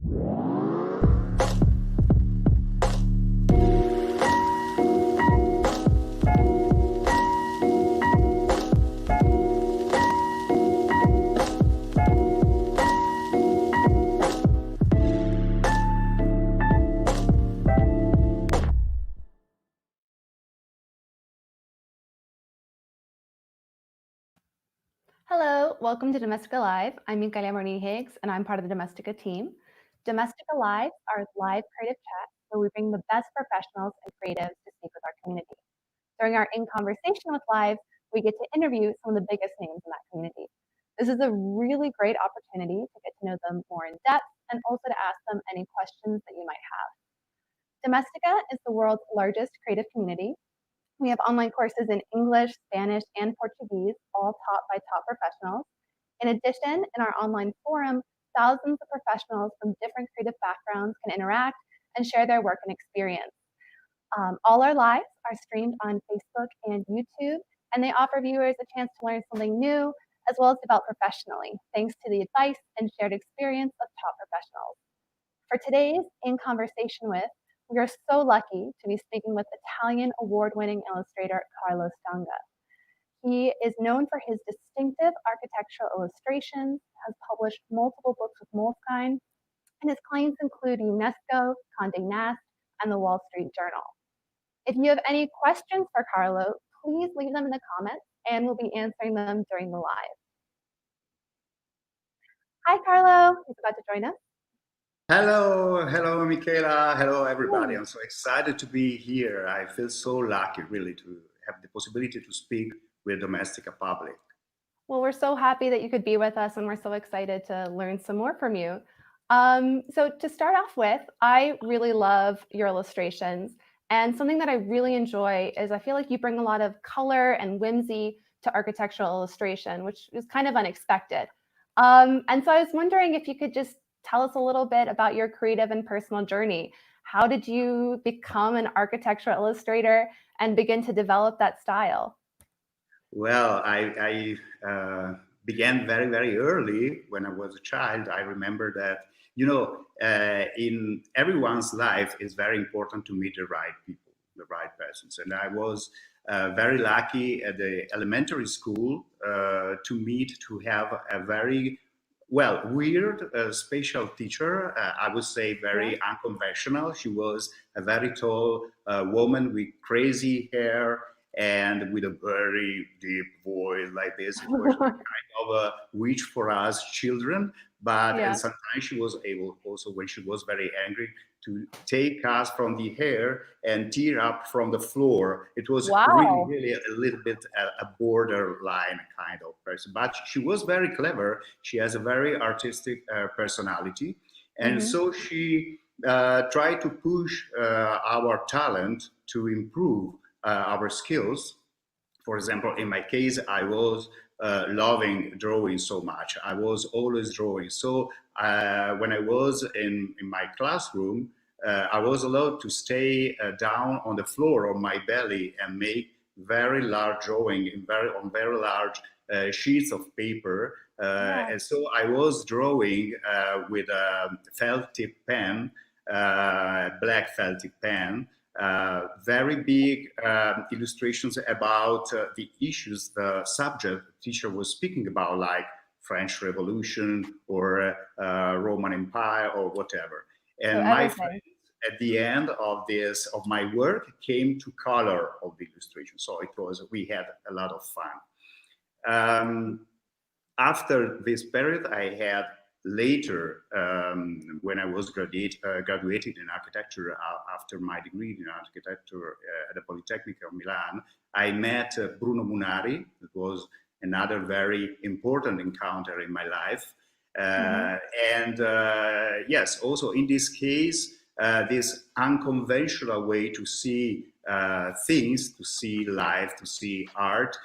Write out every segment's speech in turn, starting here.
Hello, welcome to Domestika Live. I'm Micaela Higgs, and I'm part of the Domestika team. Domestika Live are live creative chats where we bring the best professionals and creatives to speak with our community. During our In Conversation with Live, we get to interview some of the biggest names in that community. This is a really great opportunity to get to know them more in depth and also to ask them any questions that you might have. Domestika is the world's largest creative community. We have online courses in English, Spanish, and Portuguese, all taught by top professionals. In addition, in our online forum, thousands of professionals from different creative backgrounds can interact and share their work and experience. All our lives are streamed on Facebook and YouTube, and they offer viewers a chance to learn something new, as well as develop professionally, thanks to the advice and shared experience of top professionals. For today's In Conversation With, we are so lucky to be speaking with Italian award-winning illustrator Carlo Stanga. He is known for his distinctive architectural illustrations, has published multiple books with Moleskine, and his clients include Unesco, Condé Nast, and the Wall Street Journal. If you have any questions for Carlo, please leave them in the comments, and we'll be answering them during the live. Hi, Carlo. He's about to join us. Hello, Michaela. Hello, everybody. I'm so excited to be here. I feel so lucky, really, to have the possibility to speak with Domestika public. Well, we're so happy that you could be with us, and we're so excited to learn some more from you. So to start off with, I really love your illustrations, and something that I really enjoy is I feel like you bring a lot of color and whimsy to architectural illustration, which is kind of unexpected. And so I was wondering if you could just tell us a little bit about your creative and personal journey. How did you become an architectural illustrator and begin to develop that style? Well, I began very, very early when I was a child. I remember that, in everyone's life, it's very important to meet the right people, the right persons. And I was very lucky at the elementary school to have a very weird, special teacher. I would say very unconventional. She was a very tall woman with crazy hair and with a very deep voice like this. It was kind of a witch for us children. But and sometimes she was able also, when she was very angry, to take us from the hair and tear up from the floor. It was really a little bit a borderline kind of person. But she was very clever. She has a very artistic personality. And so she tried to push our talent to improve our skills. For example, in my case, I was loving drawing so much. I was always drawing. So when I was in my classroom, I was allowed to stay down on the floor on my belly and make very large drawing on very large sheets of paper. And so I was drawing with a felt tip pen, black felt tip pen, very big illustrations about the issues the subject teacher was speaking about, like French Revolution or Roman Empire or whatever. And my friends, at the end of my work, came to color of the illustration. So we had a lot of fun. After this period, I had later, when I was graduated in architecture after my degree in architecture at the Polytechnic of Milan, I met Bruno Munari. It was another very important encounter in my life. And yes, also in this case, this unconventional way to see things, to see life, to see art,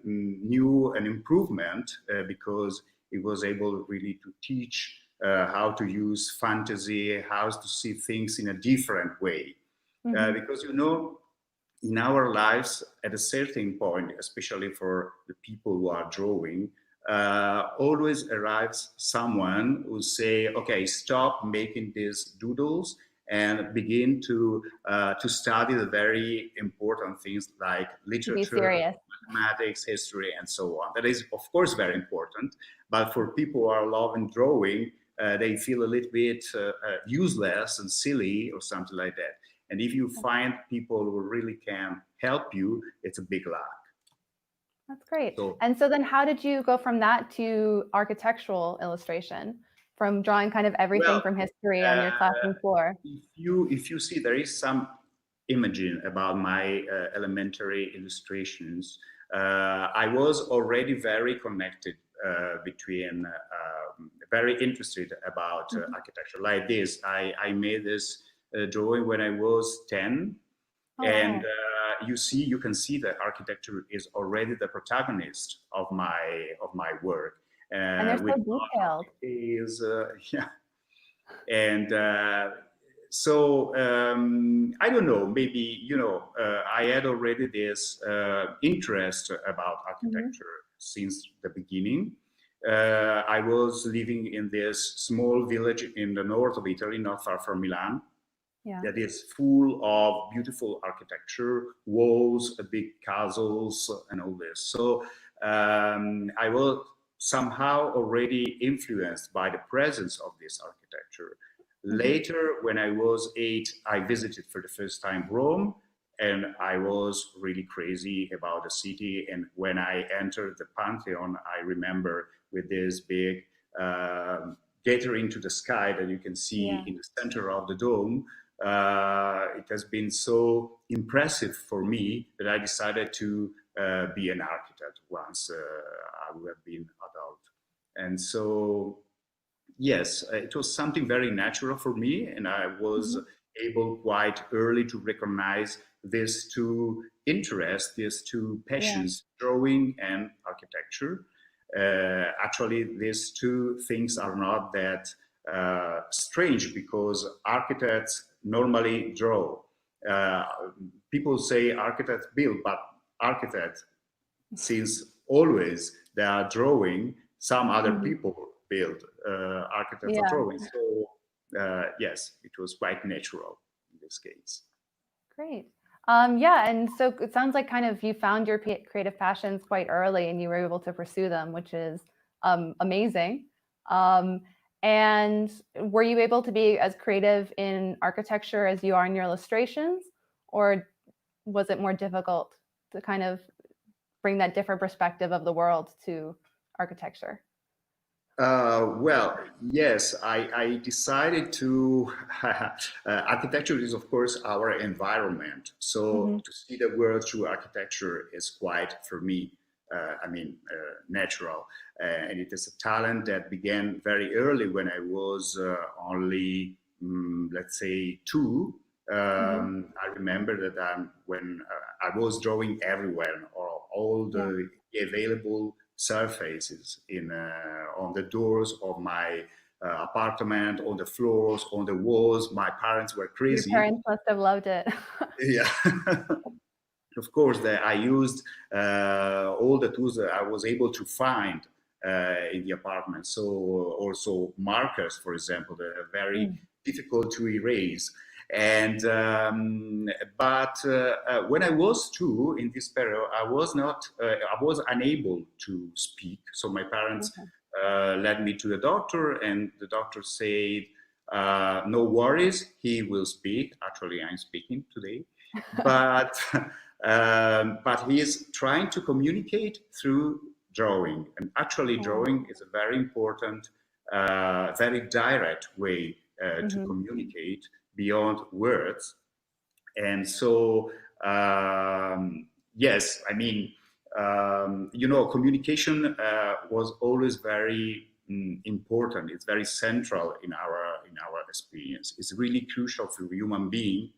knew an improvement because it was able really to teach how to use fantasy, how to see things in a different way. Because, in our lives, at a certain point, especially for the people who are drawing, always arrives someone who say, okay, stop making these doodles and begin to study the very important things like To be literature, serious. mathematics, history, and so on. That is, of course, very important. But for people who are loving drawing, they feel a little bit useless and silly or something like that. And if you find people who really can help you, it's a big luck. That's great. So, And so then how did you go from that to architectural illustration, from drawing kind of everything well, from history on uh, your classroom floor? if you see, there is some imaging about my elementary illustrations. I was already very connected between, very interested about architecture. Like this, I made this drawing when I was 10, Oh, and wow. you can see that architecture is already the protagonist of my work, And they're with so a lot of detailed. details. Yeah, and so I don't know, maybe, I had already this interest about architecture since the beginning. I was living in this small village in the north of Italy, not far from Milan, Yeah. that is full of beautiful architecture, walls, big castles, and all this. So I was somehow already influenced by the presence of this architecture. Later, when I was 8, I visited for the first time Rome, and I was really crazy about the city. And when I entered the Pantheon, I remember with this big gator into the sky that you can see Yeah. in the center of the dome. It has been so impressive for me that I decided to be an architect once I would have been adult. And so, yes, it was something very natural for me, and I was able quite early to recognize these two interests, these two Yeah. passions, drawing and architecture. Actually, these two things are not that strange, because architects normally draw. Uh, People say architects build, but architects, since always they are drawing, some other people build. Architects are Yeah. drawing. So, yes, it was quite natural in this case. Great. Yeah, and so it sounds like kind of you found your creative passions quite early and you were able to pursue them, which is amazing. Um, and were you able to be as creative in architecture as you are in your illustrations, or was it more difficult to kind of bring that different perspective of the world to architecture? Well, yes, I decided to. Architecture is, of course, our environment. So to see the world through architecture is quite, for me, natural. And it is a talent that began very early when I was only, let's say, 2. I remember that when I was drawing everywhere, or all the available surfaces on the doors of my apartment, on the floors, on the walls. My parents were Your crazy. parents must have loved it. Yeah. Of course, I used all the tools that I was able to find in the apartment. So also markers, for example, that are very difficult to erase. And but when I was 2 in this period, I was unable to speak. So my parents led me to the doctor, and the doctor said, "No worries, he will speak." Actually, I'm speaking today, but he is trying to communicate through drawing. And actually, drawing is a very important, very direct way to communicate beyond words. And so, yes, communication was always very important. It's very central in our experience. It's really crucial for human being.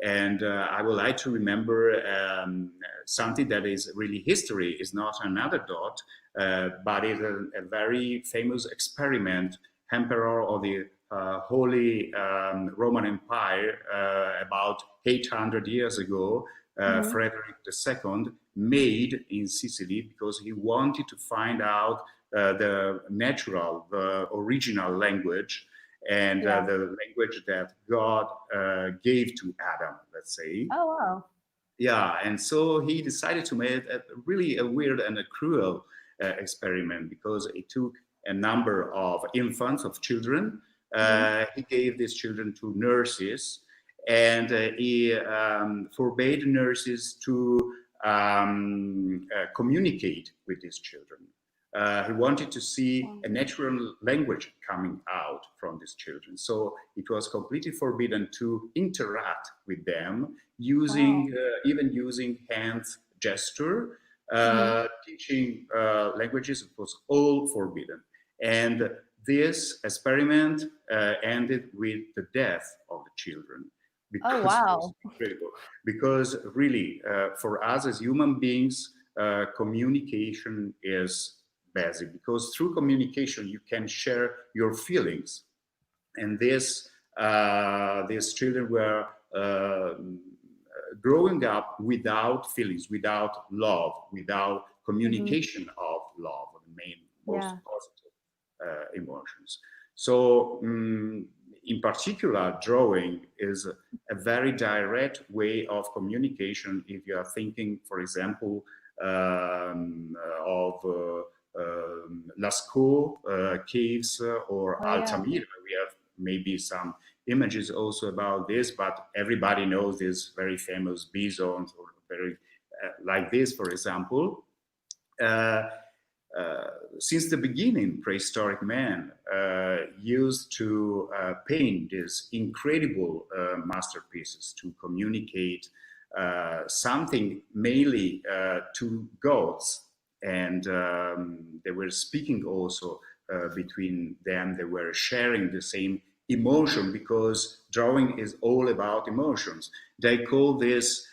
And I would like to remember something that is really history, is not an anecdote, but is a very famous experiment. Emperor of the Holy Roman Empire, about 800 years ago, Frederick II, made in Sicily, because he wanted to find out the natural, the original language, and the language that God gave to Adam, let's say. Oh, wow. Yeah, and so he decided to make really a weird and a cruel experiment, because it took a number of infants, of children. He gave these children to nurses, and he forbade nurses to communicate with these children. He wanted to see a natural language coming out from these children. So it was completely forbidden to interact with them using, even using hand gesture. Teaching languages, it was all forbidden. And this experiment ended with the death of the children. Because wow. it was incredible. Because really, for us as human beings, communication is basic, because through communication you can share your feelings, and these children were growing up without feelings, without love, without communication of love, the main most positive emotions. So in particular, drawing is a very direct way of communication. If you are thinking, for example, of Lascaux caves or Altamira. We have maybe some images also about this, but everybody knows this very famous bisons, or very like this, for example. Since the beginning, prehistoric man used to paint these incredible masterpieces to communicate something mainly to gods. And they were speaking also between them. They were sharing the same emotion, because drawing is all about emotions. They call this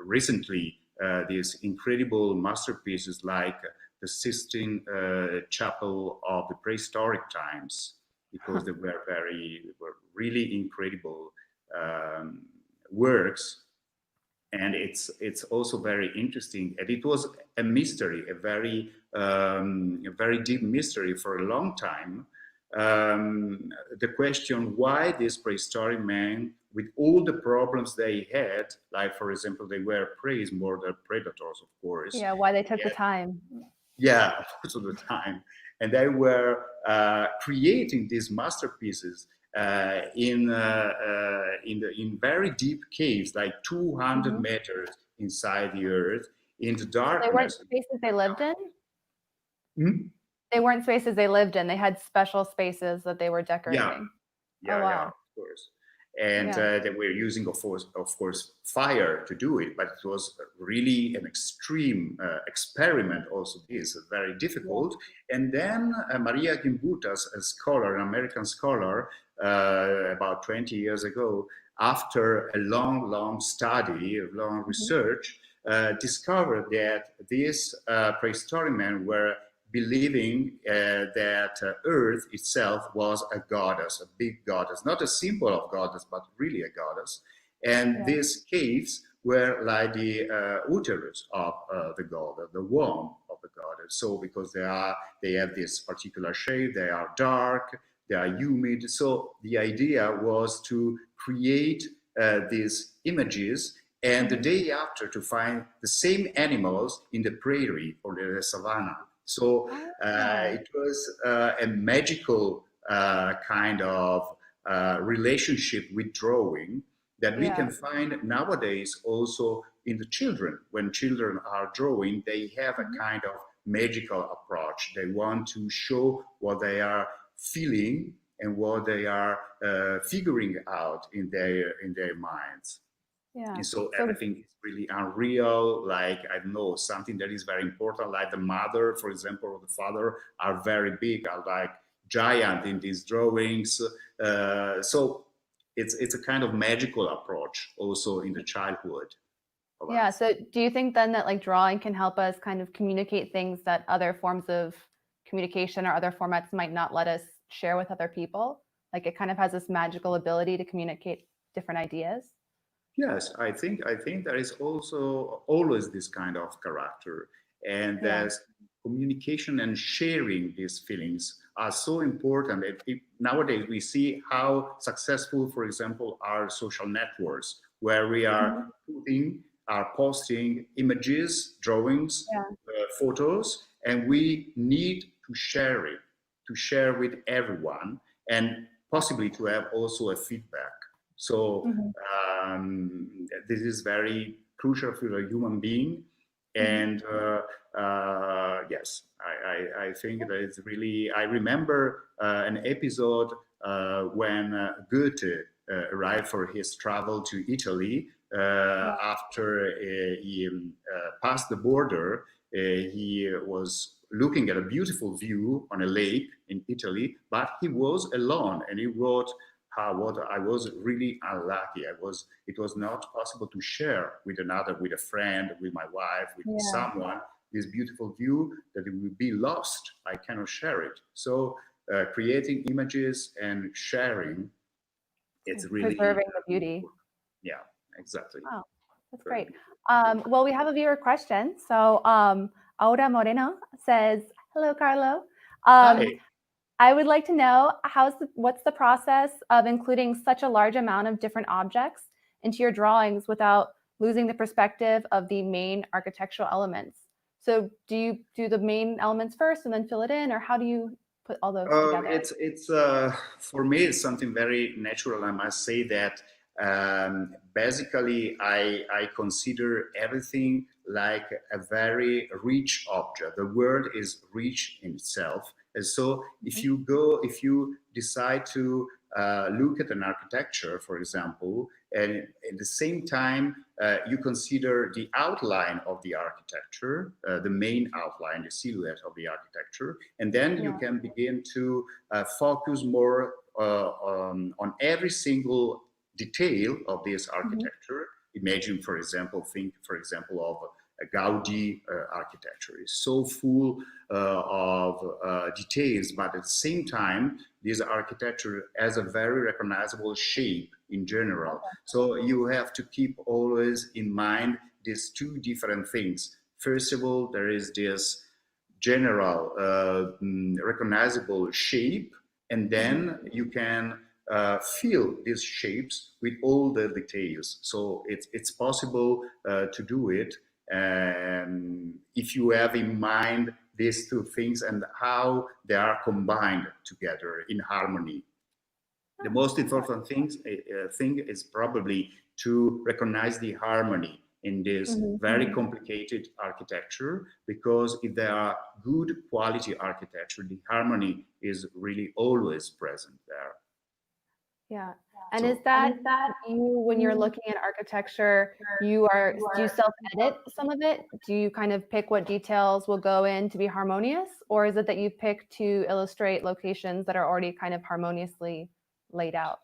recently these incredible masterpieces like the Sistine Chapel of the prehistoric times, because they were really incredible works. And it's also very interesting, and it was a mystery, a very deep mystery for a long time. The question why this prehistoric man, with all the problems they had, like for example, they were prey more than predators, of course. Yeah, why they took the time. Yeah, most of the time, and they were creating these masterpieces in very deep caves, like 200 meters inside the earth, in the darkness. They weren't spaces they lived in? They weren't spaces they lived in. They had special spaces that they were decorating. Yeah, of course. And they were using, of course, fire to do it, but it was really an extreme experiment. Also, this very difficult. And then Maria Gimbutas, a scholar, an American scholar, about 20 years ago, after a long study, a long research, discovered that these prehistoric men were believing that Earth itself was a goddess, a big goddess, not a symbol of goddess, but really a goddess. And these caves were like the uterus of the god, the womb of the goddess. So because they have this particular shape, they are dark, they are humid. So the idea was to create these images, and the day after to find the same animals in the prairie or the savannah. So it was a magical kind of relationship with drawing that we can find nowadays also in the children. When children are drawing, they have a kind of magical approach. They want to show what they are feeling and what they are figuring out in their minds. And so everything is really unreal, like, I don't know, something that is very important, like the mother, for example, or the father are very big, are like giant in these drawings. So it's a kind of magical approach also in the childhood. Yeah, so do you think then that like drawing can help us kind of communicate things that other forms of communication or other formats might not let us share with other people? Like it kind of has this magical ability to communicate different ideas? Yes, I think there is also always this kind of character, and there's communication and sharing these feelings are so important. Nowadays, we see how successful, for example, are social networks, where we are posting images, drawings, photos, and we need to share it, to share with everyone, and possibly to have also a feedback. So this is very crucial for a human being. And yes, I think that it's really, I remember an episode when Goethe arrived for his travel to Italy. After he passed the border, he was looking at a beautiful view on a lake in Italy, but he was alone, and he wrote, what I was really unlucky. It was not possible to share with another, with a friend, with my wife, with someone, this beautiful view, that it will be lost. I cannot share it. So creating images and sharing, it's really preserving the beauty. Yeah, exactly. Oh, that's great. Well, we have a viewer question. So Aura Moreno says, hello, Carlo. Hi. I would like to know what's the process of including such a large amount of different objects into your drawings without losing the perspective of the main architectural elements? So do you do the main elements first and then fill it in, or how do you put all those together? It's for me, it's something very natural. I must say that basically I consider everything like a very rich object. The word is rich in itself. And so if you decide to look at an architecture, for example, and at the same time you consider the outline of the architecture, the main outline, the silhouette of the architecture, and then you can begin to focus more on every single detail of this architecture. Imagine, for example, of a Gaudi architecture. It's so full of details, but at the same time, this architecture has a very recognizable shape in general. So you have to keep always in mind these two different things. First of all, there is this general recognizable shape, and then you can fill these shapes with all the details. So it's possible to do it if you have in mind these two things and how they are combined together in harmony. The most important thing is probably to recognize the harmony in this very complicated architecture, because if there are good quality architecture, the harmony is really always present there. Yeah. And is that you, when you're looking at architecture, do you self-edit some of it? Do you kind of pick what details will go in to be harmonious? Or is it that you pick to illustrate locations that are already kind of harmoniously laid out?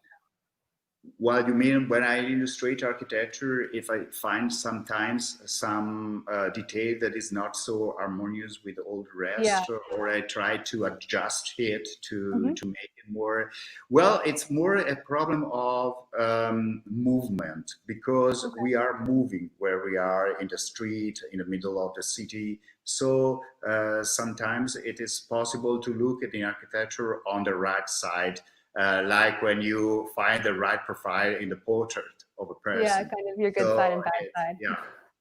Well, you mean when I illustrate architecture, if I find sometimes some detail that is not so harmonious with all the rest, or I try to adjust it to make it more, well, it's more a problem of movement, because we are moving where we are in the street, in the middle of the city. So sometimes it is possible to look at the architecture on the right side, like when you find the right profile in the portrait of a person. Yeah, kind of your good side and bad side. Yeah,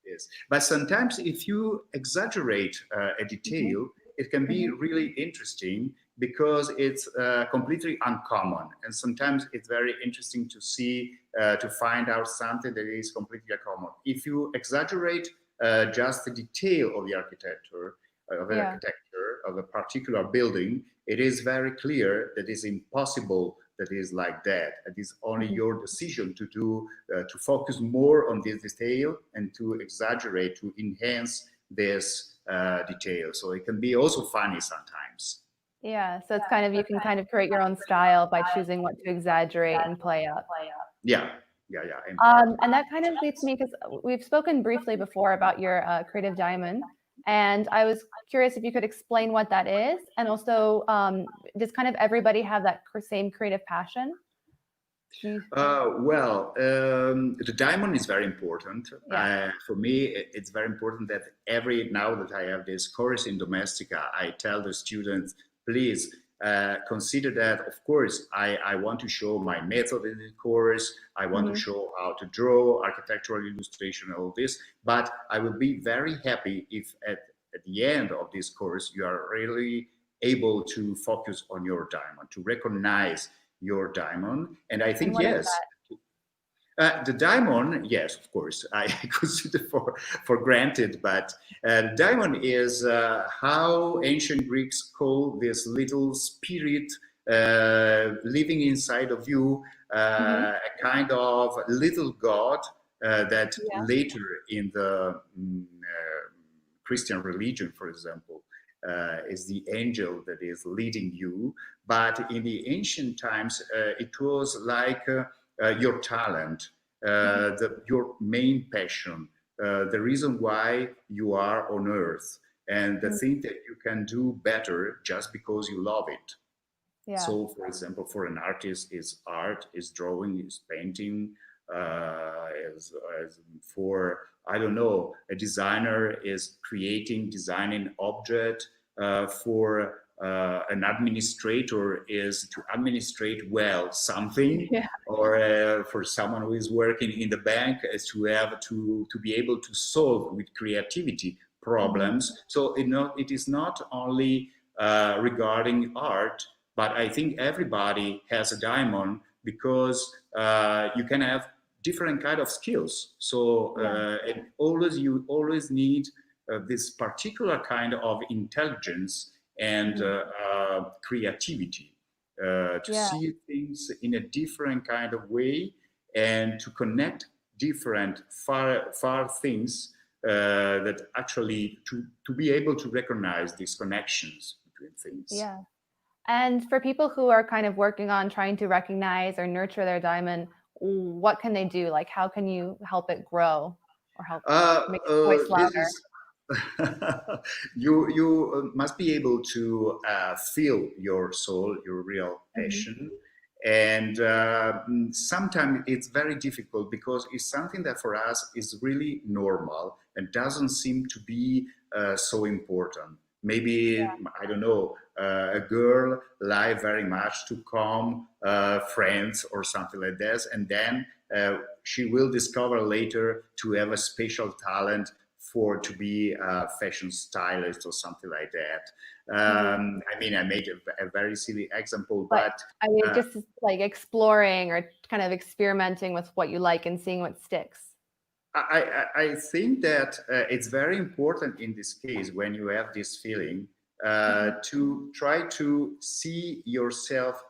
yes. But sometimes if you exaggerate a detail, it can be really interesting, because it's completely uncommon. And sometimes it's very interesting to see, to find out something that is completely uncommon. If you exaggerate just the detail of the architecture, of a particular building, it is very clear that it's impossible that is like that. It is only your decision to do, to focus more on this detail and to exaggerate, to enhance this detail. So it can be also funny sometimes. Yeah, so it's kind of, you can kind of create your own style by choosing what to exaggerate and play up. Yeah. And that kind of leads me, because we've spoken briefly before about your creative diamond, and I was curious if you could explain what that is, and also does kind of everybody have that same creative passion? Do you, The diamond is very important. yeah. For me, it's very important that now that I have this course in Domestika, I tell the students, please consider that, of course, I want to show my method in the course. I want to Mhm. show how to draw, architectural illustration, all this. But I will be very happy if at the end of this course, you are really able to focus on your diamond, to recognize your diamond. And I And think, what is yes, the diamond, yes, of course, I consider for granted, but diamond is how ancient Greeks call this little spirit living inside of you, that? a kind of little god that Yeah. later in the Christian religion, for example, is the angel that is leading you. But in the ancient times, it was like your talent, Mhm. your main passion, the reason why you are on earth, and the Mhm. thing that you can do better just because you love it. Yeah. So, for example, for an artist, is art, is drawing, is painting. As for, I don't know, a designer is designing object. For an administrator is to administrate well something, Yeah. or for someone who is working in the bank is to have to be able to solve with creativity Mhm. problems. So it is not only regarding art, but I think everybody has a diamond because you can have different kind of skills. So Yeah. you always need this particular kind of intelligence and Mhm. creativity to Yeah. see things in a different kind of way and to connect different far things that actually to be able to recognize these connections between things. Yeah. And for people who are kind of working on trying to recognize or nurture their diamond, what can they do? Like, how can you help it grow or help make its voice This louder? is you must be able to feel your soul, your real Mhm. passion, and sometimes it's very difficult because it's something that for us is really normal and doesn't seem to be so important. Maybe I don't know, a girl like very much to calm friends or something like this, and then she will discover later to have a special talent for to be a fashion stylist or something like that. Mhm. I mean, I made a very silly example, But but I mean, uh, just like exploring or kind of experimenting with what you like and seeing what sticks. I think that it's very important in this case when you have this feeling Mhm. to try to see yourself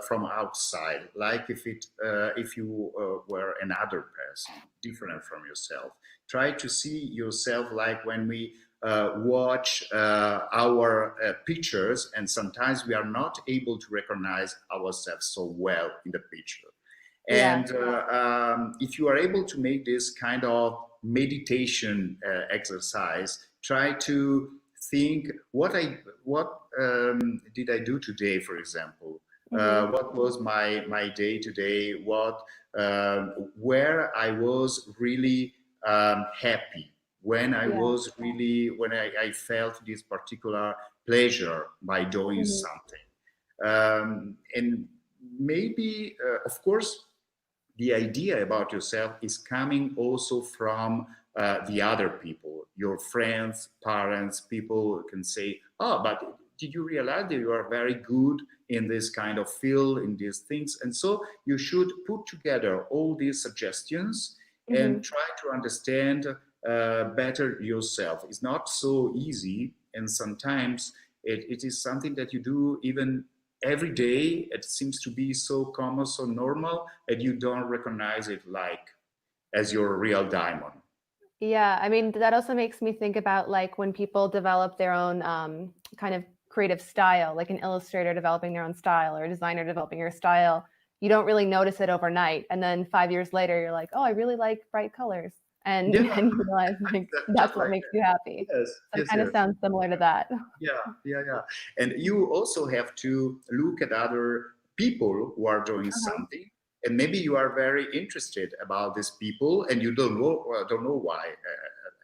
from outside, like if you were another person, different from yourself. Try to see yourself like when we watch our pictures, and sometimes we are not able to recognize ourselves so well in the picture. Yeah. And if you are able to make this kind of meditation exercise, try to think what did I do today, for example. Mhm. What was my day today? Where I was really happy, when Yeah. I felt this particular pleasure by doing Mhm. something. And maybe, of course, the idea about yourself is coming also from the other people, your friends, parents. People can say, oh, but did you realize that you are very good in this kind of field, in these things? And so you should put together all these suggestions and Mhm. try to understand better yourself. It's not so easy, and sometimes it is something that you do even every day. It seems to be so common, so normal, and you don't recognize it like as your real diamond. Yeah, I mean, that also makes me think about like when people develop their own kind of creative style, like an illustrator developing their own style or a designer developing your style. You don't really notice it overnight. And then 5 years later, you're like, oh, I really like bright colors. And, Yeah, and you realize like that's just what like makes you that. happy. Yes, So it yes, kind of yes. sounds similar to that. Yeah, yeah, yeah. And you also have to look at other people who are doing Uh-huh. something and maybe you are very interested about these people, and you don't know why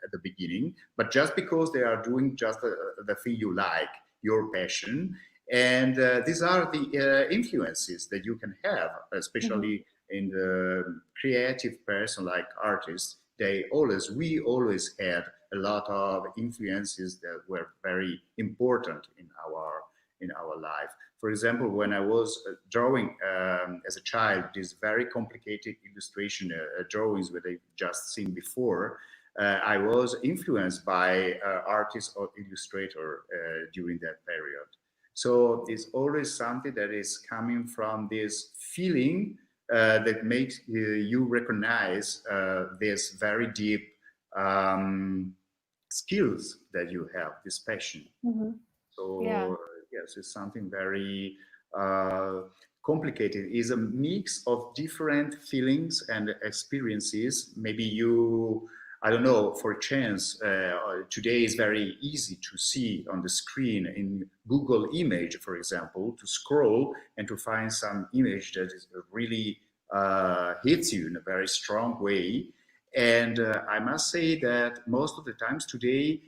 at the beginning, but just because they are doing just the thing you like, your passion, and these are the influences that you can have, especially in the creative person like artists. We always had a lot of influences that were very important in our life. For example, when I was drawing as a child, these very complicated illustration drawings that I've just seen before, I was influenced by artists or illustrator during that period. So it's always something that is coming from this feeling that makes you recognize this very deep skills that you have, this passion. Yeah. So yes, it's something very complicated. It's a mix of different feelings and experiences. Maybe you, I don't know, for chance, today is very easy to see on the screen in Google image, for example, to scroll and to find some image that is really hits you in a very strong way. And I must say that most of the times today,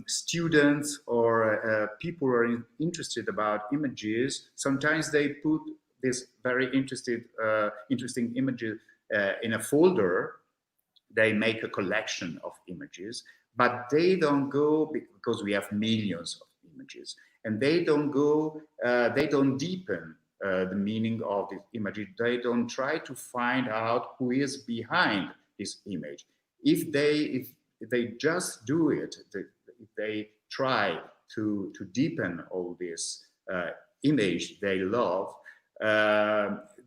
students or people who are interested about images, sometimes they put this very interesting images in a folder. They make a collection of images, but they don't go, because we have millions of images, and they don't deepen the meaning of the image. They don't try to find out who is behind this image. If they just do it, if they try to deepen all this image they love,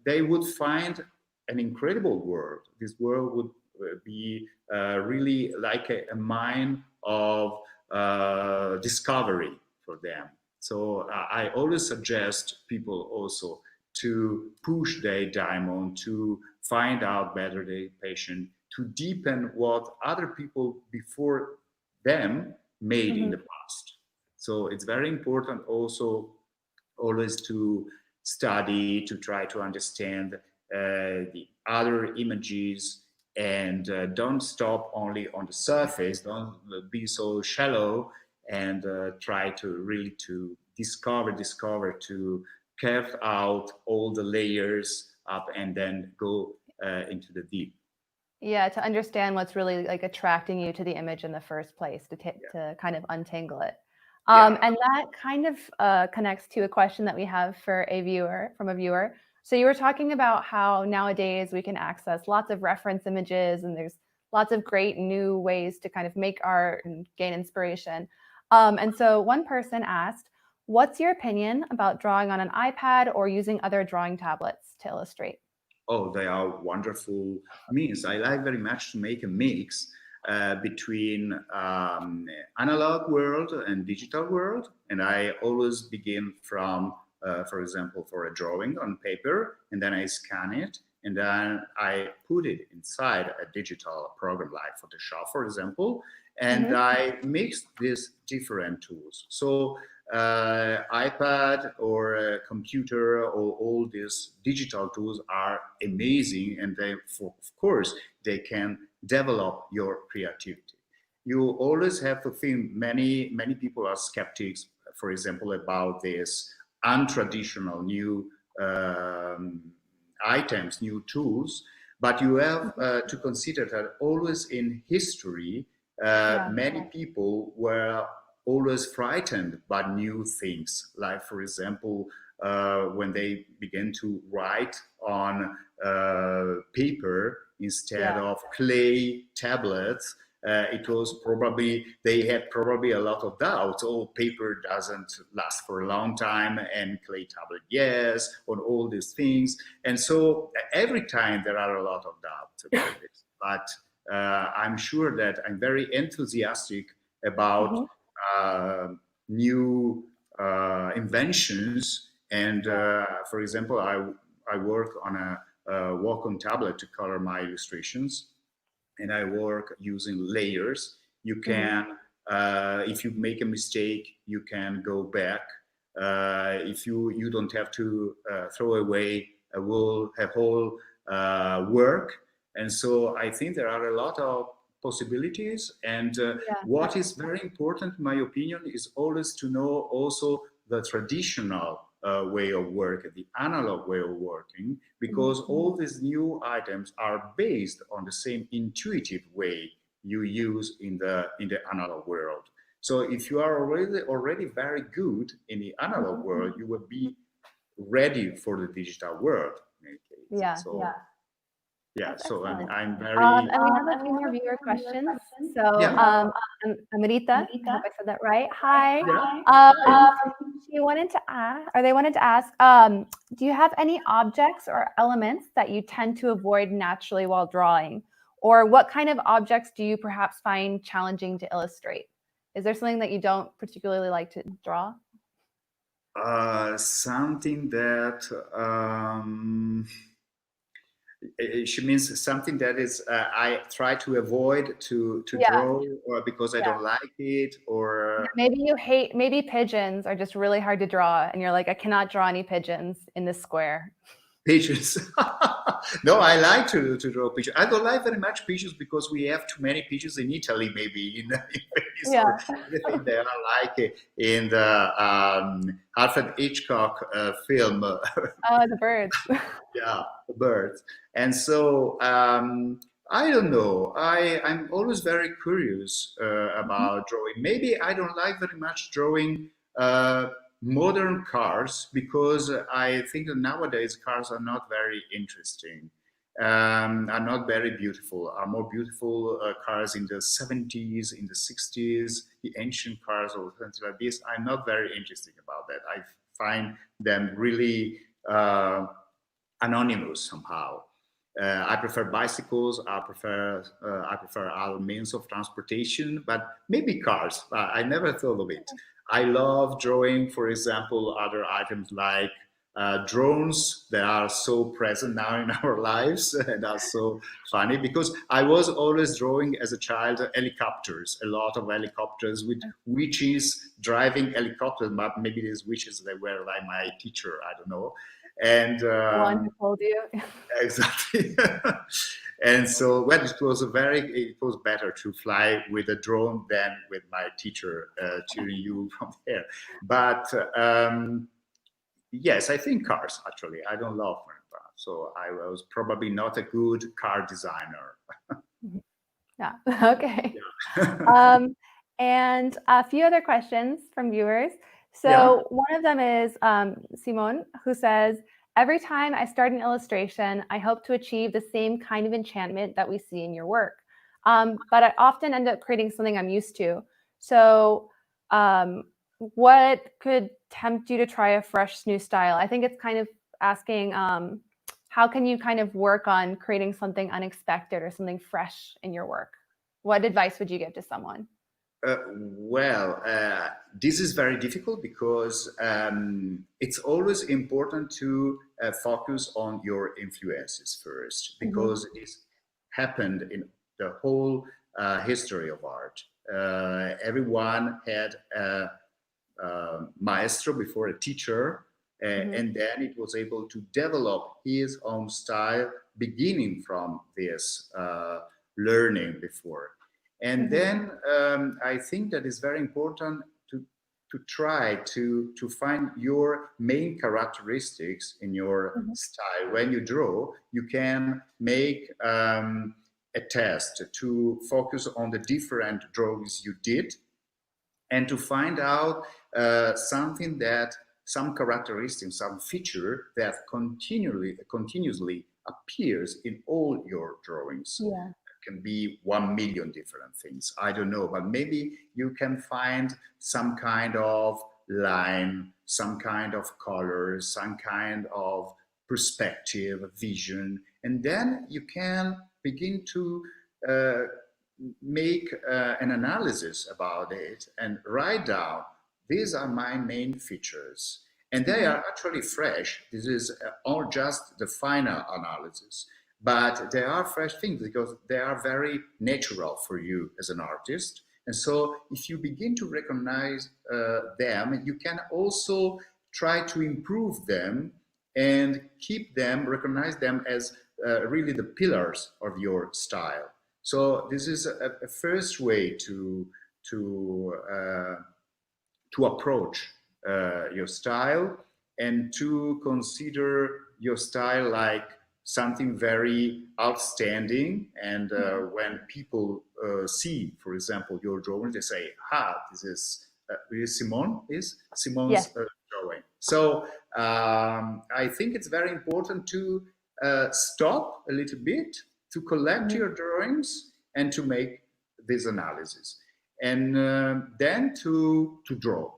they would find an incredible world. This world would be really like a mine of discovery for them. So I always suggest people also to push their diamond, to find out better their passion, to deepen what other people before them made in the past. So it's very important also always to study, to try to understand the other images, and don't stop only on the surface. Don't be so shallow, and try to really to discover, to carve out all the layers up, and then go into the deep. Yeah, to understand what's really like attracting you to the image in the first place, to kind of untangle it. Yeah. And that kind of connects to a question that we have for a viewer. So you were talking about how nowadays we can access lots of reference images, and there's lots of great new ways to kind of make art and gain inspiration. And so one person asked, what's your opinion about drawing on an iPad or using other drawing tablets to illustrate? Oh, they are wonderful means. I like very much to make a mix between analog world and digital world. And I always begin from, for example, for a drawing on paper, and then I scan it, and then I put it inside a digital program like Photoshop, for example, and I mix these different tools. So iPad or computer or all these digital tools are amazing, and of course they can develop your creativity. You always have to think, many people are skeptics, for example, about this untraditional new items, new tools, but you have to consider that always in history, many people were always frightened by new things. Like, for example, when they began to write on paper instead of clay tablets, it was probably, they had probably a lot of doubts. Oh, paper doesn't last for a long time, and clay tablet, yes, on all these things. And so every time there are a lot of doubts about this. But I'm sure that I'm very enthusiastic about new inventions. And for example, I work on a Wacom tablet to color my illustrations, and I work using layers. You can, if you make a mistake, you can go back. If you don't have to throw away whole work. And so I think there are a lot of possibilities. And what is very important, in my opinion, is always to know also the traditional way of work, the analog way of working, because all these new items are based on the same intuitive way you use in the analog world. So if you are already very good in the analog world, you will be ready for the digital world. In any case. Yeah. So, Yeah. yeah, That's so excellent. I'm very. And we have a few more viewer questions. So, Yeah. Amrita, I hope I said that right. Hi. Yeah. She wanted to ask, or they wanted to ask, do you have any objects or elements that you tend to avoid naturally while drawing? Or what kind of objects do you perhaps find challenging to illustrate? Is there something that you don't particularly like to draw? Something that she means something that is I try to avoid to draw, or because I don't like it, or maybe you hate, maybe pigeons are just really hard to draw and you're like, I cannot draw any pigeons in this square. pigeons. No, I like to draw pigeons. I don't like very much pigeons because we have too many pigeons in Italy, maybe in Venice, or anything. They are like in the Alfred Hitchcock film. The birds. Yeah, the birds. And so I don't know. I'm always very curious about drawing. Maybe I don't like very much drawing modern cars, because I think that nowadays cars are not very interesting, are not very beautiful, are more beautiful cars in the 70s, in the 60s, the ancient cars or things like this. I'm not very interested about that. I find them really anonymous somehow. I prefer bicycles. I prefer other means of transportation, but maybe cars. I never thought of it. I love drawing, for example, other items like drones that are so present now in our lives and are so funny, because I was always drawing as a child helicopters, a lot of helicopters with witches driving helicopters, but maybe these witches, they were like my teacher, I don't know. And The one who told you. Exactly. And so, well, it was better to fly with a drone than with my teacher cheering you from there. But yes, I think cars, actually. I don't love cars. So I was probably not a good car designer. Yeah, okay. Yeah. And a few other questions from viewers. So one of them is Simon, who says, every time I start an illustration, I hope to achieve the same kind of enchantment that we see in your work. But I often end up creating something I'm used to. So what could tempt you to try a fresh new style? I think it's kind of asking, how can you kind of work on creating something unexpected or something fresh in your work? What advice would you give to someone? This is very difficult because it's always important to focus on your influences first, because this happened in the whole history of art. Everyone had a maestro before, a teacher, and then it was able to develop his own style, beginning from this learning before. And then I think that it's very important to try to find your main characteristics in your style. When you draw, you can make a test to focus on the different drawings you did, and to find out some characteristic, some feature that continuously appears in all your drawings. Yeah. Can be 1 million different things. I don't know, but maybe you can find some kind of line, some kind of color, some kind of perspective, vision, and then you can begin to make an analysis about it and write down, these are my main features. And they are actually fresh. This is all just the final analysis. But they are fresh things because they are very natural for you as an artist. And so if you begin to recognize them, you can also try to improve them and keep them, recognize them as really the pillars of your style. So this is a first way to approach your style, and to consider your style like something very outstanding. And when people see, for example, your drawing, they say, this is Simon's Yes. drawing. So I think it's very important to stop a little bit, to collect your drawings, and to make this analysis. And then to draw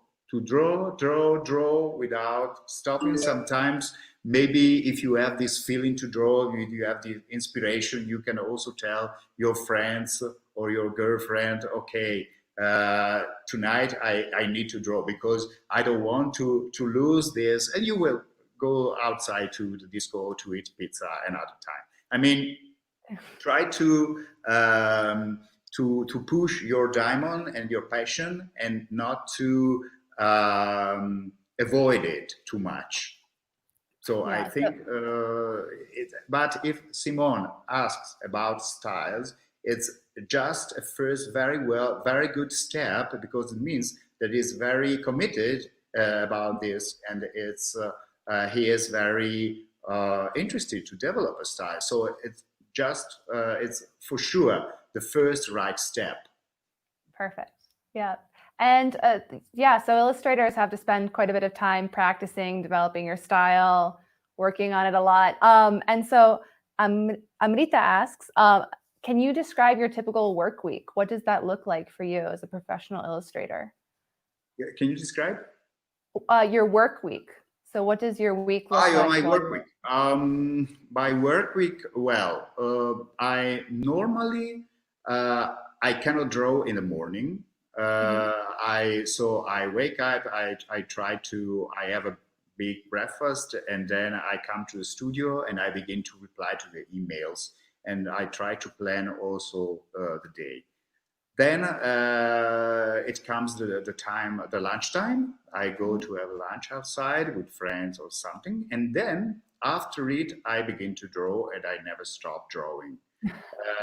without stopping. Sometimes maybe if you have this feeling to draw, you have the inspiration, you can also tell your friends or your girlfriend, okay, tonight I need to draw because I don't want to lose this, and you will go outside to the disco to eat pizza another time. I mean, try to push your diamond and your passion, and not to avoid it too much. So I think, but if Simone asks about styles, it's just a first very good step, because it means that he's very committed about this, and he is very interested to develop a style. So it's for sure the first right step. Perfect. Yeah. And so illustrators have to spend quite a bit of time practicing, developing your style, working on it a lot. And so Amrita asks, can you describe your typical work week? What does that look like for you as a professional illustrator? Can you describe? Your work week. So what does your week look like? My work week. My work week, well, I normally, I cannot draw in the morning. I wake up, I have a big breakfast, and then I come to the studio and I begin to reply to the emails, and I try to plan also the day. Then it comes the lunchtime. I go to have lunch outside with friends or something, and then after it, I begin to draw, and I never stop drawing.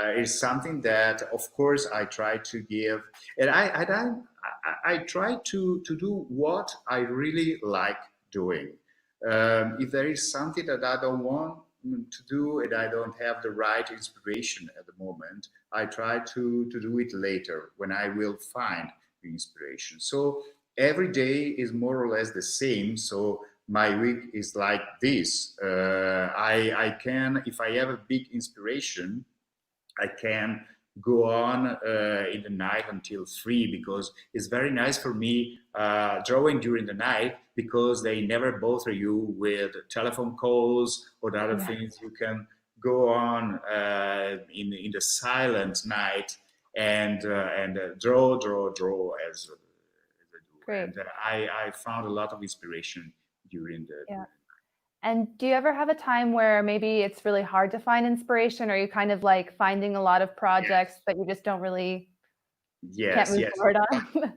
It's something that, of course, I try to give, and I try to do what I really like doing. If there is something that I don't want to do and I don't have the right inspiration at the moment, I try to do it later when I will find the inspiration. So every day is more or less the same. So my week is like this. I can, if I have a big inspiration, I can go on in the night until 3, because it's very nice for me drawing during the night, because they never bother you with telephone calls or other things. You can go on in the silent night and draw as I do. Great. And I found a lot of inspiration during the And do you ever have a time where maybe it's really hard to find inspiration, or you kind of like finding a lot of projects that you just don't really can't move forward on?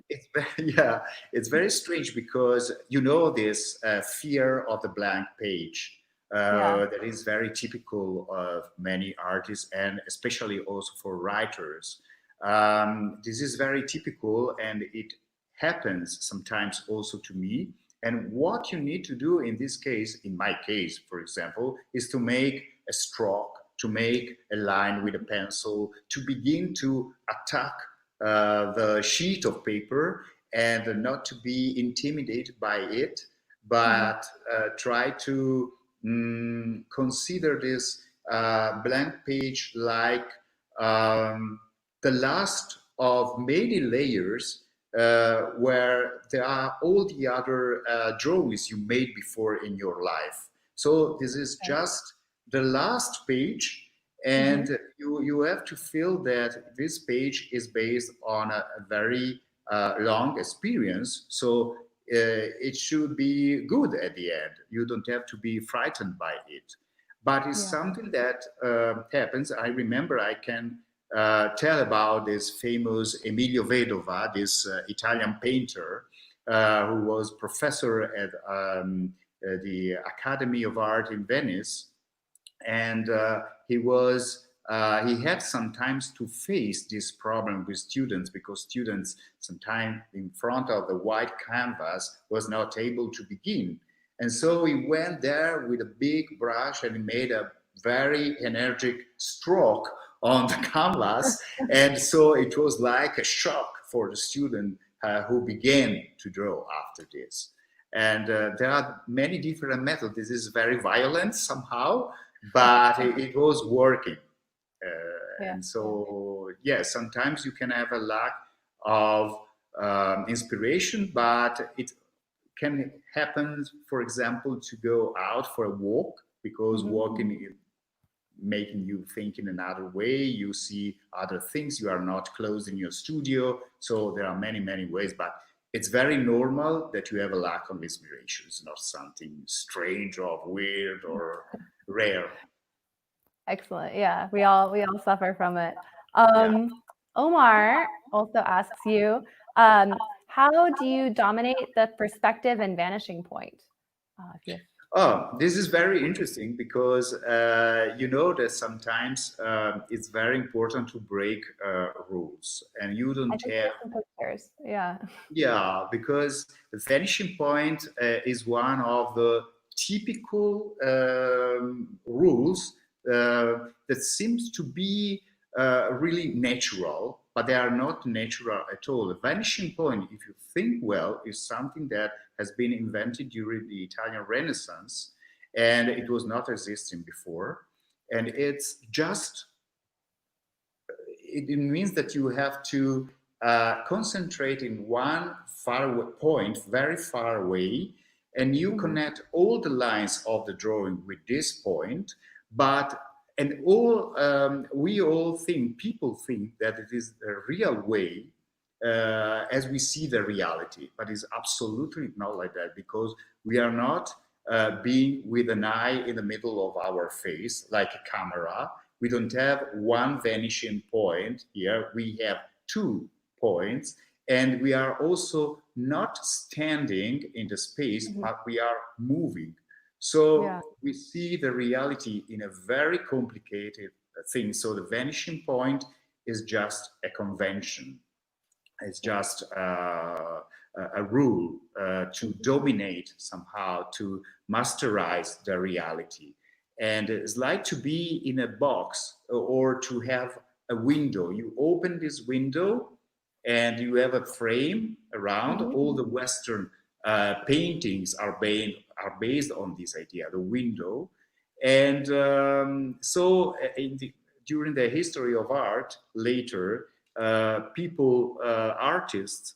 It's very strange, because you know this fear of the blank page that is very typical of many artists, and especially also for writers. This is very typical, and it happens sometimes also to me. And what you need to do in this case, in my case, for example, is to make a stroke, to make a line with a pencil, to begin to attack the sheet of paper, and not to be intimidated by it, but try to consider this blank page like the last of many layers, where there are all the other drawings you made before in your life. So this is just the last page, and you have to feel that this page is based on a very long experience. So it should be good at the end. You don't have to be frightened by it. But it's something that happens. I remember, I can tell about this famous Emilio Vedova, this Italian painter, who was professor at the Academy of Art in Venice, and he had sometimes to face this problem with students, because students sometimes in front of the white canvas was not able to begin. And so he went there with a big brush and he made a very energetic stroke on the canvas. And so it was like a shock for the student who began to draw after this. And there are many different methods. This is very violent somehow, but it was working. And so, sometimes you can have a lack of inspiration, but it can happen, for example, to go out for a walk, because walking is making you think in another way. You see other things. You are not closed in your studio. So there are many, many ways, but it's very normal that you have a lack of inspiration. It's not something strange or weird or rare. Excellent. Yeah, we all suffer from it. Omar also asks you, how do you dominate the perspective and vanishing point? This is very interesting, because you know that sometimes it's very important to break rules, and you don't have some pictures. Yeah, because the vanishing point is one of the typical rules that seems to be really natural, but they are not natural at all. The vanishing point, if you think well, is something that has been invented during the Italian Renaissance, and it was not existing before. And it's just, it means that you have to concentrate in one point, very far away, and you connect all the lines of the drawing with this point. People think that it is a real way as we see the reality, but it's absolutely not like that, because we are not being with an eye in the middle of our face like a camera. We don't have one vanishing point here. We have 2 points, and we are also not standing in the space, but we are moving. So we see the reality in a very complicated thing. So the vanishing point is just a convention. It's just a rule to dominate somehow, to masterize the reality. And it's like to be in a box or to have a window. You open this window and you have a frame around. All the Western paintings are based on this idea, the window. And during the history of art, later, artists,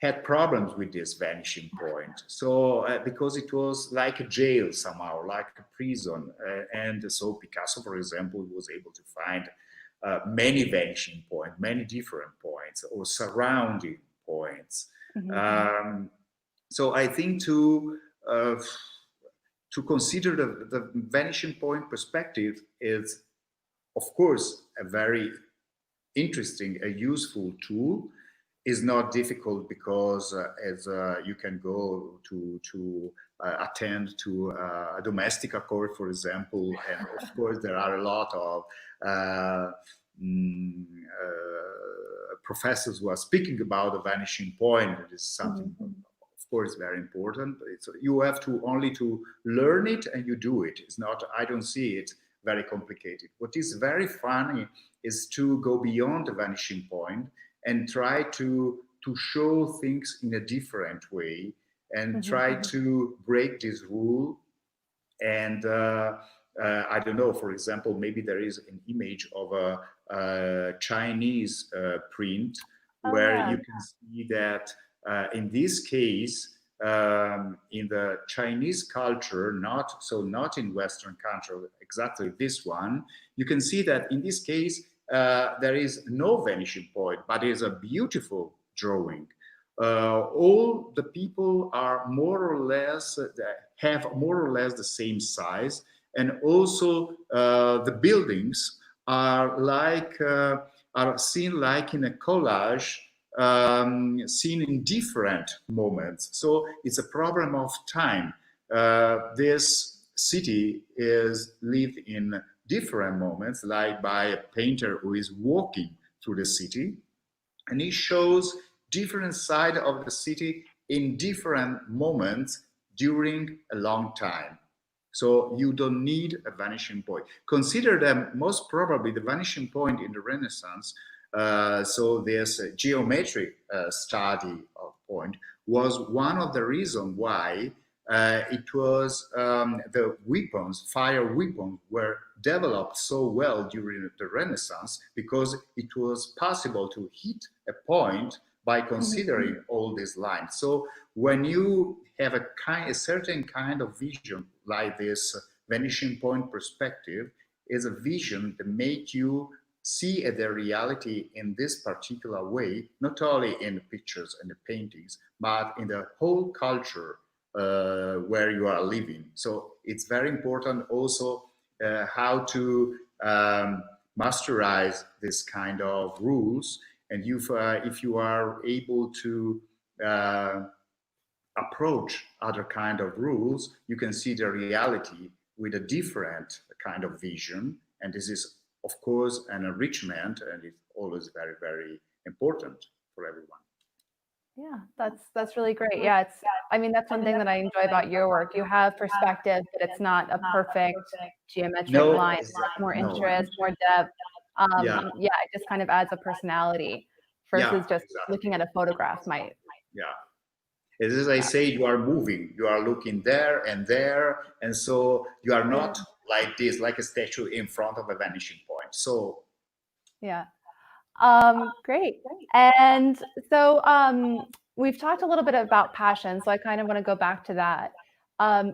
had problems with this vanishing point. So because it was like a jail somehow, like a prison. And so Picasso, for example, was able to find many vanishing points, many different points, or surrounding points. So I think to consider the vanishing point perspective is, of course, a very interesting, a useful tool. Is not difficult, because as you can go to attend to a Domestika course, for example, and of course there are a lot of professors who are speaking about the vanishing point. It is something, of course, very important. You have to only to learn it, and you do it. It's not, I don't see it very complicated. What is very funny is to go beyond the vanishing point and try to show things in a different way, and try to break this rule. And I don't know, for example, maybe there is an image of a Chinese print where you can see that in this case, in the Chinese culture, not in Western culture, exactly this one, you can see that in this case, there is no vanishing point, but it's a beautiful drawing. All the people are more or less, have more or less the same size, and also the buildings are like are seen like in a collage seen in different moments. So it's a problem of time. This city is lived in different moments, like by a painter who is walking through the city, and he shows different side of the city in different moments during a long time. So you don't need a vanishing point. Consider that most probably the vanishing point in the Renaissance, so this geometric study of point was one of the reasons why it was the weapons, fire weapons, were developed so well during the Renaissance because it was possible to hit a point by considering all these lines. So when you have a certain kind of vision like this vanishing point perspective, is a vision that make you see the reality in this particular way, not only in the pictures and the paintings, but in the whole culture where you are living. So it's very important also how to masterize this kind of rules. And if you are able to approach other kind of rules, you can see the reality with a different kind of vision. And this is, of course, an enrichment, and it's always very, very important for everyone. Yeah, that's really great. Yeah, I mean, that's one thing that I enjoy about your work. You have perspective, but it's not a perfect geometric No, line. It's exactly. more No. interest, more depth. Yeah, Yeah, it just kind of adds a personality yeah, versus just exactly. looking at a photograph might. Yeah. As I Yeah. say, you are moving, you are looking there, and so you are not like this, like a statue in front of a vanishing point. So Yeah. Great. And so we've talked a little bit about passion, so I kind of want to go back to that.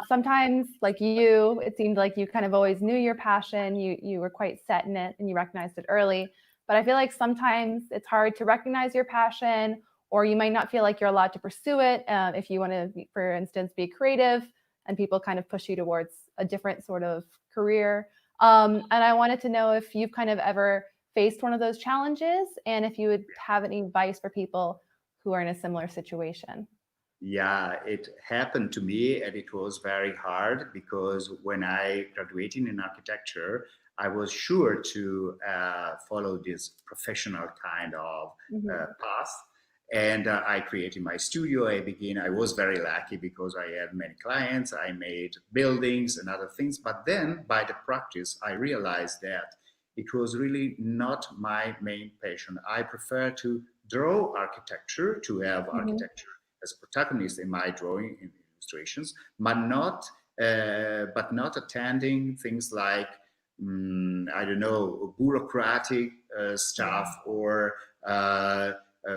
Sometimes, like you, it seemed like you kind of always knew your passion. You were quite set in it, and you recognized it early. But I feel like sometimes it's hard to recognize your passion, or you might not feel like you're allowed to pursue it if you want to, for instance, be creative, and people kind of push you towards a different sort of career. And I wanted to know if you've kind of ever faced one of those challenges, and if you would have any advice for people who are in a similar situation. yeah, it happened to me, and it was very hard because when I graduated in architecture, I was sure to follow this professional kind of path. And I created my studio. I was very lucky because I had many clients. I made buildings and other things. But then by the practice, I realized that it was really not my main passion. I prefer to draw architecture, to have architecture as a protagonist in my drawing in illustrations, but not attending things like I don't know, bureaucratic stuff, or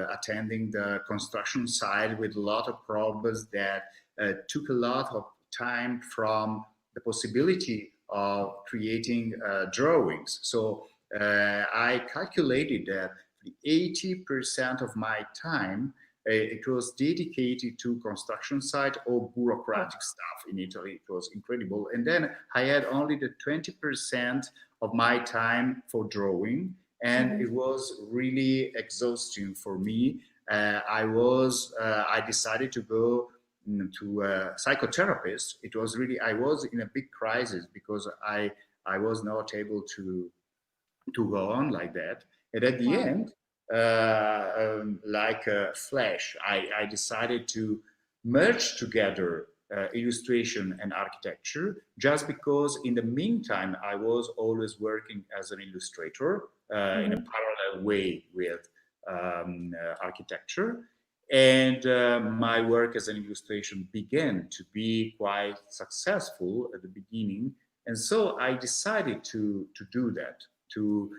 attending the construction site with a lot of problems that took a lot of time from the possibility of creating drawings. So I calculated that 80% of my time it was dedicated to construction site or bureaucratic stuff in Italy. It was incredible. And then I had only the 20% of my time for drawing, and it was really exhausting for me. I decided to go to a psychotherapist. It was really, I was in a big crisis because I was not able to go on like that. And at the end, like a flash, I decided to merge together illustration and architecture, just because in the meantime I was always working as an illustrator in a parallel way with architecture. And my work as an illustration began to be quite successful at the beginning. And so I decided to do that, to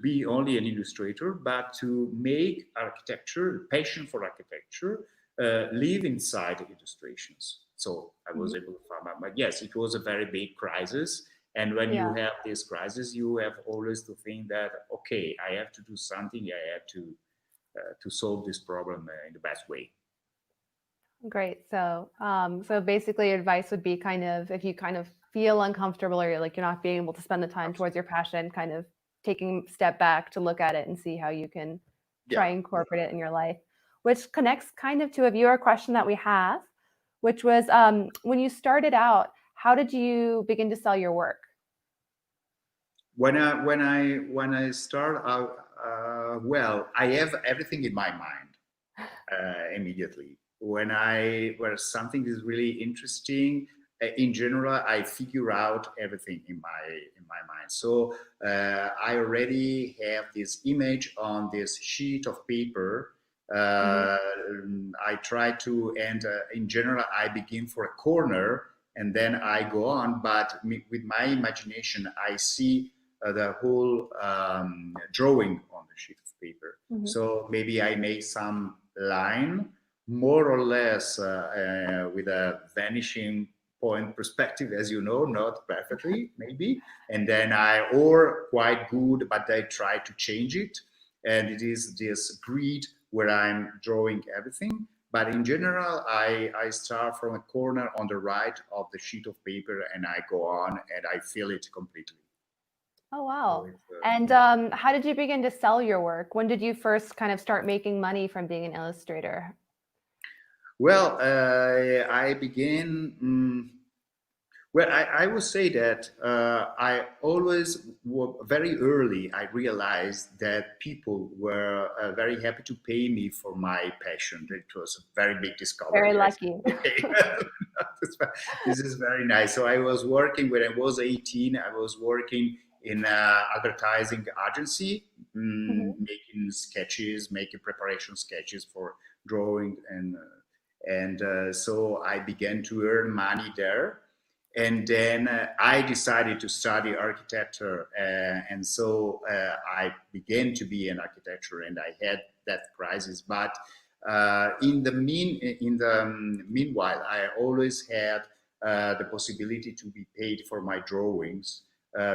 be only an illustrator, but to make architecture, passion for architecture, live inside illustrations. So I was able to find out. But yes, it was a very big crisis. And when you have this crisis, you have always to think that, okay, I have to do something. I have to solve this problem in the best way. Great. So, so basically, advice would be kind of if you kind of feel uncomfortable or you're not being able to spend the time towards your passion, kind of taking a step back to look at it and see how you can try and incorporate it in your life, which connects kind of to a viewer question that we have, which was when you started out, how did you begin to sell your work? When I start out, well, I have everything in my mind immediately. Where something is really interesting, in general, I figure out everything in my mind. So I already have this image on this sheet of paper. I try to, and in general, I begin for a corner and then I go on. But with my imagination, I see the whole drawing on the sheet of paper. So maybe I make some line, more or less with a vanishing point perspective, as you know, not perfectly, maybe. And then or quite good, but I try to change it. And it is this grid where I'm drawing everything. But in general, I start from a corner on the right of the sheet of paper and I go on and I fill it completely. Oh, wow. And how did you begin to sell your work? When did you first kind of start making money from being an illustrator? Well, I began, well, I would say that I always, very early, I realized that people were very happy to pay me for my passion. It was a very big discovery. Very lucky. This is very nice. So I was working, when I was 18, I was working in an advertising agency, making sketches, making preparation sketches for drawing. And so I began to earn money there. And then I decided to study architecture, and so I began to be an architecture, and I had that crisis. But in the meanwhile, I always had the possibility to be paid for my drawings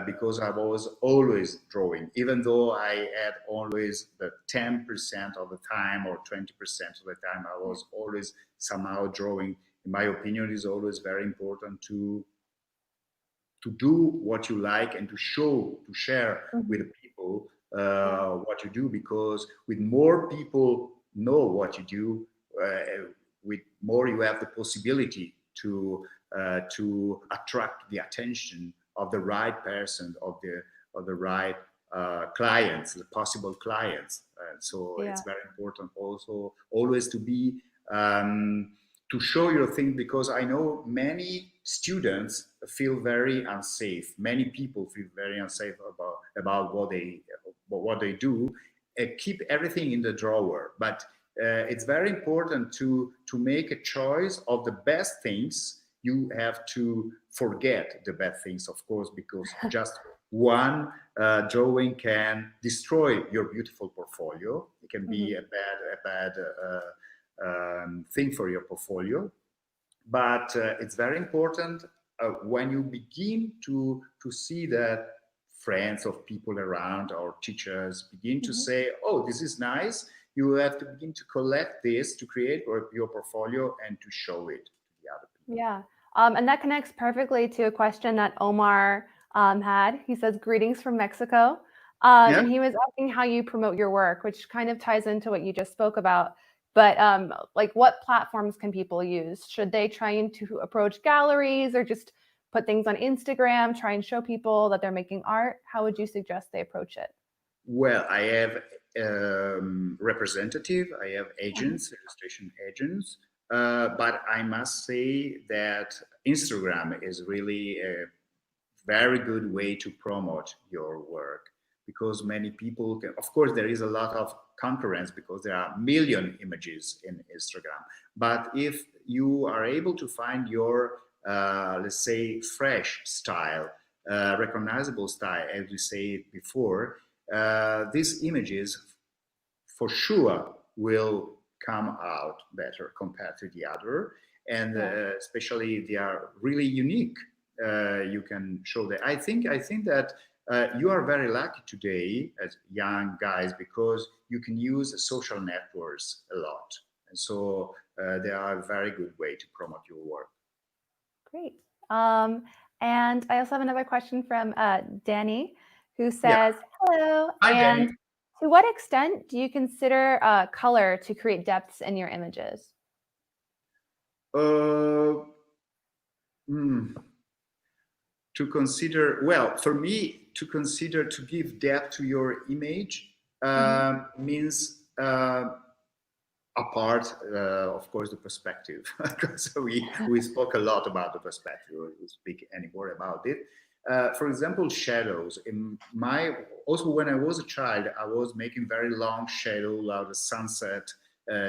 because I was always drawing, even though I had always the 10% of the time or 20% of the time, I was always somehow drawing. In my opinion, is always very important to do what you like and to share with people what you do, because with more people know what you do, with more you have the possibility to attract the attention of the right person, of the right clients, the possible clients. So it's very important also always to be to show your thing, because I know many students feel very unsafe. Many people feel very unsafe about what they do. Keep everything in the drawer, but it's very important to make a choice of the best things. You have to forget the bad things, of course, because just one drawing can destroy your beautiful portfolio. It can be a bad thing for your portfolio. But it's very important when you begin to see that friends of people around or teachers begin to say, oh, this is nice. You have to begin to collect this to create your portfolio and to show it to the other people. Yeah. And that connects perfectly to a question that Omar had. He says, greetings from Mexico. And he was asking how you promote your work, which kind of ties into what you just spoke about. But like, what platforms can people use? Should they try to approach galleries or just put things on Instagram, try and show people that they're making art? How would you suggest they approach it? Well, I have representative, I have agents, illustration agents, but I must say that Instagram is really a very good way to promote your work, because many people can, of course, there is a lot of concurrence because there are a million images in Instagram. But if you are able to find your, let's say, fresh style, recognizable style, as we said before, these images for sure will come out better compared to the other. And especially if they are really unique, you can show that. I think that you are very lucky today as young guys, because you can use social networks a lot. And so they are a very good way to promote your work. Great. And I also have another question from Danny, who says, hello. Hi, Danny. To what extent do you consider color to create depths in your images? To consider, well, for me, to consider to give depth to your image means apart, of course, the perspective, because we spoke a lot about the perspective. We speak anymore about it. For example, shadows. Also when I was a child, I was making very long shadow, like the sunset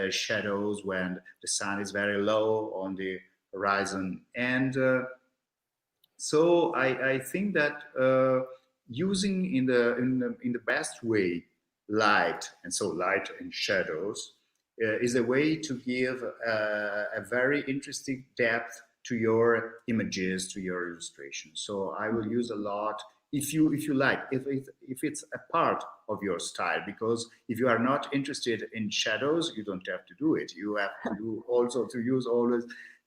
shadows when the sun is very low on the horizon, and so I think that using in the best way light, and so light and shadows is a way to give a very interesting depth to your images, to your illustration. So I will use a lot if you like, if it's a part of your style, because if you are not interested in shadows, you don't have to do it. You have to do also to use always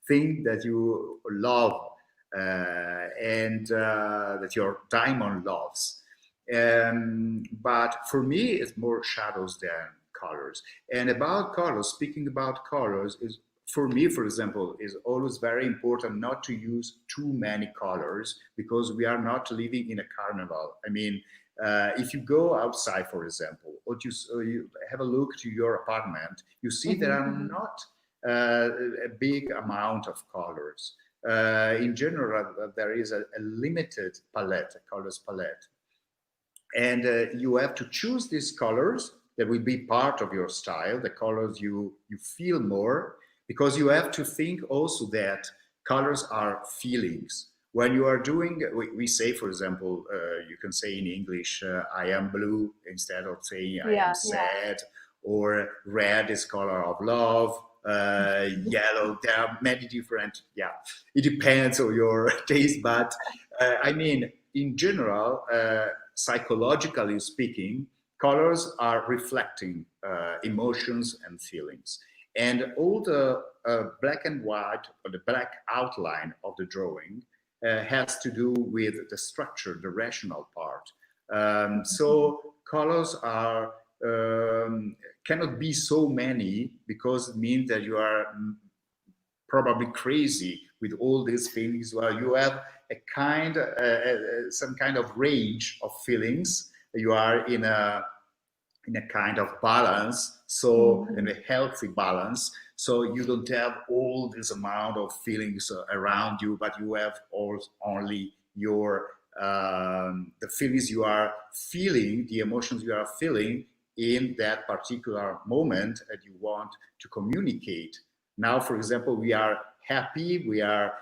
things that you love and that your diamond loves. But for me, it's more shadows than colors. And about colors, speaking about colors, is for me, for example, is always very important not to use too many colors, because we are not living in a carnival. I mean, if you go outside, for example, or you have a look to your apartment, you see there are not a big amount of colors. In general, there is a limited palette, a colors palette. And you have to choose these colors that will be part of your style, the colors you feel more, because you have to think also that colors are feelings. When you are doing, we say, for example, you can say in English, I am blue, instead of saying I am sad, or red is color of love, yellow. There are many different, it depends on your taste, but I mean, in general, psychologically speaking, colors are reflecting emotions and feelings. And all the black and white, or the black outline of the drawing, has to do with the structure, the rational part. So colors are cannot be so many, because it means that you are probably crazy with all these feelings. Well, you have a kind, some kind of range of feelings. You are in a kind of balance, so in a healthy balance. So you don't have all this amount of feelings around you, but you have only your the feelings you are feeling, the emotions you are feeling in that particular moment that you want to communicate. Now, for example, we are happy, we are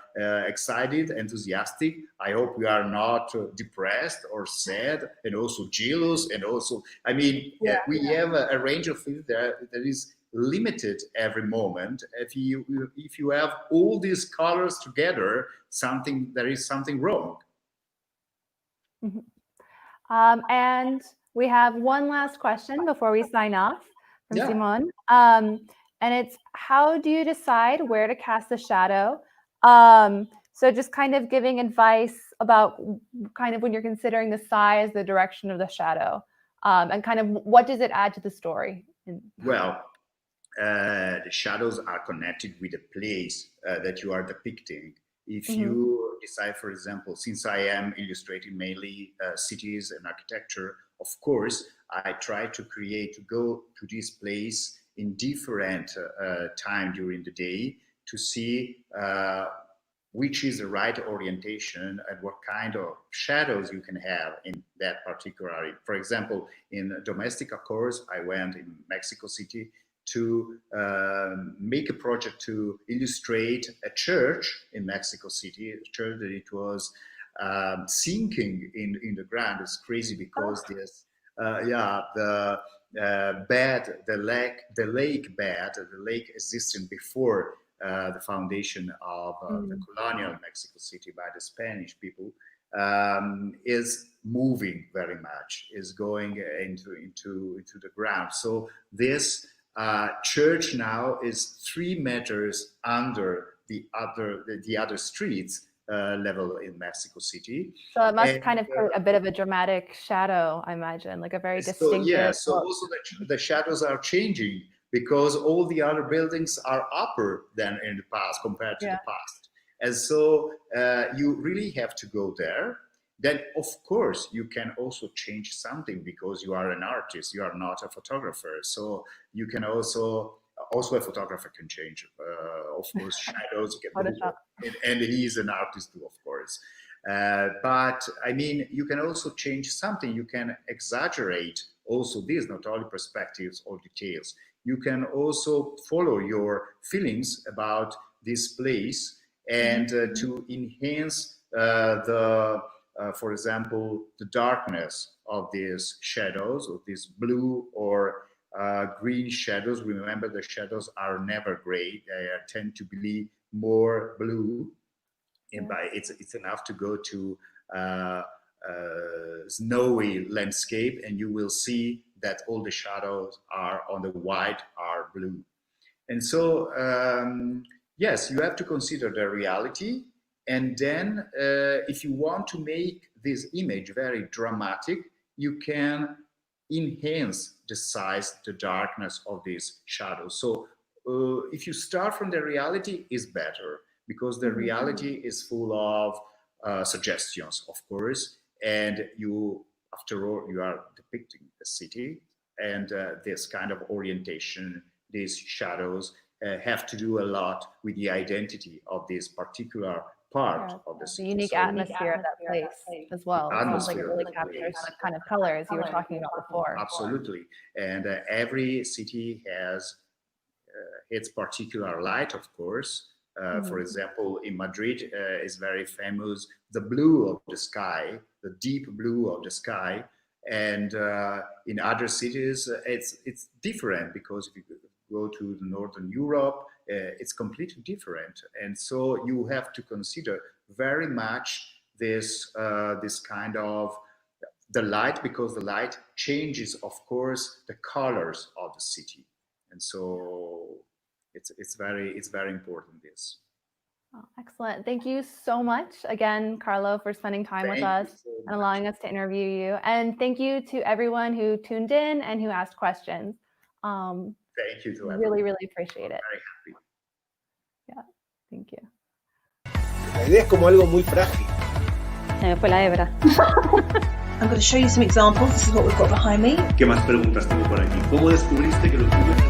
excited, enthusiastic. I hope we are not depressed or sad, and also jealous. And also, I mean, we have a range of things that is limited every moment. If you have all these colors together, there is something wrong. And we have one last question before we sign off from Simon. And it's, how do you decide where to cast the shadow? So just kind of giving advice about kind of when you're considering the size, the direction of the shadow, and kind of what does it add to the story? Well, the shadows are connected with the place that you are depicting. If you decide, for example, since I am illustrating mainly cities and architecture, of course, I try to go to this place in different time during the day to see which is the right orientation and what kind of shadows you can have in that particular area. For example, in Domestika course, I went in Mexico City to make a project to illustrate a church in Mexico City, a church that it was sinking in the ground. It's crazy because this, the lake existed before the foundation of the colonial Mexico City by the Spanish people, is moving very much, is going into the ground. So this church now is 3 meters under the other streets level in Mexico City. So it must kind of create a bit of a dramatic shadow, I imagine, like a very distinctive. So, yeah, so also the shadows are changing because all the other buildings are upper than in the past compared to the past. And so you really have to go there. Then, of course, you can also change something because you are an artist, you are not a photographer. So you can also a photographer can change, of course, shadows. And he is an artist too, of course. But I mean, you can also change something. You can exaggerate also this, not only perspectives or details. You can also follow your feelings about this place and to enhance for example, the darkness of these shadows, of these blue or green shadows. Remember, the shadows are never gray; they tend to be more blue. And by it's enough to go to snowy landscape, and you will see that all the shadows are on the white are blue. And so, yes, you have to consider the reality. And then if you want to make this image very dramatic, you can enhance the size, the darkness of these shadows. So if you start from the reality, is better, because the reality is full of suggestions, of course. And you, after all, you are depicting the city, and this kind of orientation, these shadows have to do a lot with the identity of this particular part of the city. The unique atmosphere of that place as well. It sounds like it really captures the kind of colors you were talking about before. Absolutely. And every city has its particular light, of course. For example, in Madrid is very famous the blue of the sky, the deep blue of the sky. And in other cities, it's different, because if you go to Northern Europe, it's completely different. And so you have to consider very much this kind of the light, because the light changes, of course, the colors of the city. And so it's very important, this. Oh, excellent. Thank you so much again, Carlo, for spending time with us and allowing us to interview you. And thank you to everyone who tuned in and who asked questions. Thank you to everyone. Really, really appreciate it. Very happy. Yeah, thank you. La idea es como algo muy frágil. Se me fue la hebra. I'm going to show you some examples. This is what we've got behind me. ¿Qué más preguntas tengo por aquí? ¿Cómo descubriste que los libros